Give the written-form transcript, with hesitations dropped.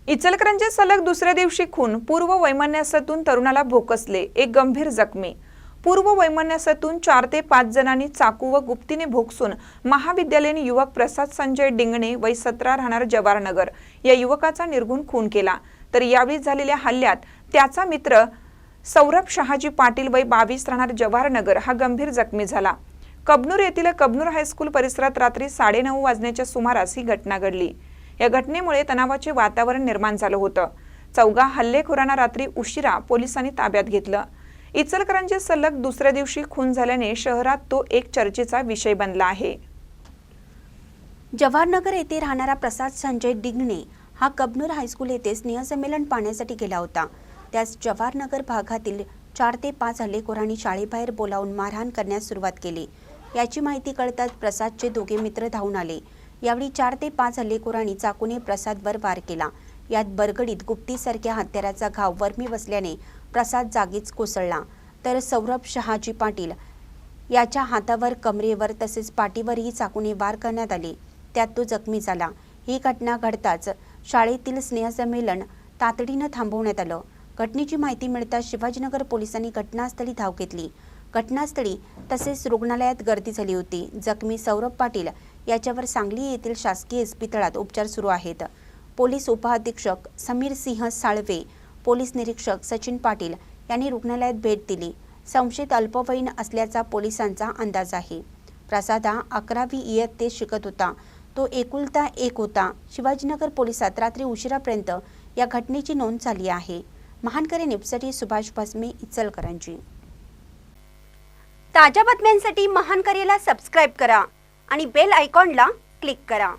इचलकरंजीत सलग दुसऱ्या दिवशी खून, पूर्व वैमनस्यातून तरुणाला भोकसले, एक गंभीर जखमी। पूर्व वैमनस्यातून 4 ते 5 जणांनी चाकू व गुप्तीने भोकसून महाविद्यालयीन युवक प्रसाद संजय डिंगणे वय 17 राहणार जवाहरनगर या युवकाचा निर्घुण खून केला। तर यावेळी झालेल्या हल्ल्यात त्याचा मित्र सौरभ शहाजी पाटील वय 22 राहणार जवाहरनगर हा गंभीर जखमी झाला। कबनूर येथील कबनूर हायस्कूल परिसरात रात्री 9:30 वाजण्याच्या सुमारास ही घटना घडली। या घटनेमुळे तणावाचे वातावरण निर्माण झालं होतं। चौघा हल्लेखोरांना रात्री उशिरा पोलिसांनी ताब्यात घेतलं। इचलकरंजीत सलग दुसऱ्या दिवशी खून झाल्याने शहरात तो एक चर्चेचा विषय बनला आहे। जवाहरनगर येथे राहणारा प्रसाद संजय डिंगणे हा कबनूर हायस्कूल येथे स्नेहसंमेलन पाहण्यासाठी गेला होता। त्यास जवाहरनगर भागातील 4 ते 5 हल्लेखोरांनी शाळेबाहेर बोलावून मारहाण करण्यास सुरुवात केली। याची माहिती कळताच प्रसादचे दोघे मित्र धावून आले। यावेळी 4 ते 5 हल्लेखोरांनी चाकूने प्रसादवर वार केला। यात बरगडीत गुप्तीसारख्या हत्याराचा घाव वरमी बसल्याने प्रसाद जागीच कोसळला, तर सौरभ शहाजी पाटील याच्या हातावर, कमरेवर तसेच पाठीवरही चाकूने वार करण्यात आले। त्यात तो जखमी झाला। ही घटना घडताच शाळेतील स्नेहसंमेलन तातडीने थांबवण्यात आलं। घटनेची माहिती मिळताच शिवाजीनगर पोलिसांनी घटनास्थळी धाव घेतली। घटनास्थळी तसेच रुग्णालयात गर्दी झाली होती। जखमी सौरभ पाटील याच्यावर सांगली येथील शासकीय इस्पितळात उपचार सुरू आहेत। पोलीस उपअधीक्षक समीर सिंह साळवे, पोलीस निरीक्षक सचिन पाटील यांनी रुग्णालयात भेट दिली। संशयित अल्पवयीन असल्याचा पोलिसांचा अंदाज आहे। प्रसाद हा 11वी इयत्तेत शिकत होता। तो एकुलता एक होता। शिवाजीनगर पोलिसात रात्री उशिरापर्यंत या घटनेची नोंद झाली आहे। महानकरी न्यूजसाठी सुभाष भस्मे, इचलकरंजी। ताज्या बातम्यांसाठी महानकरीला सबस्क्राइब करा आणि बेल आयकॉनला क्लिक करा।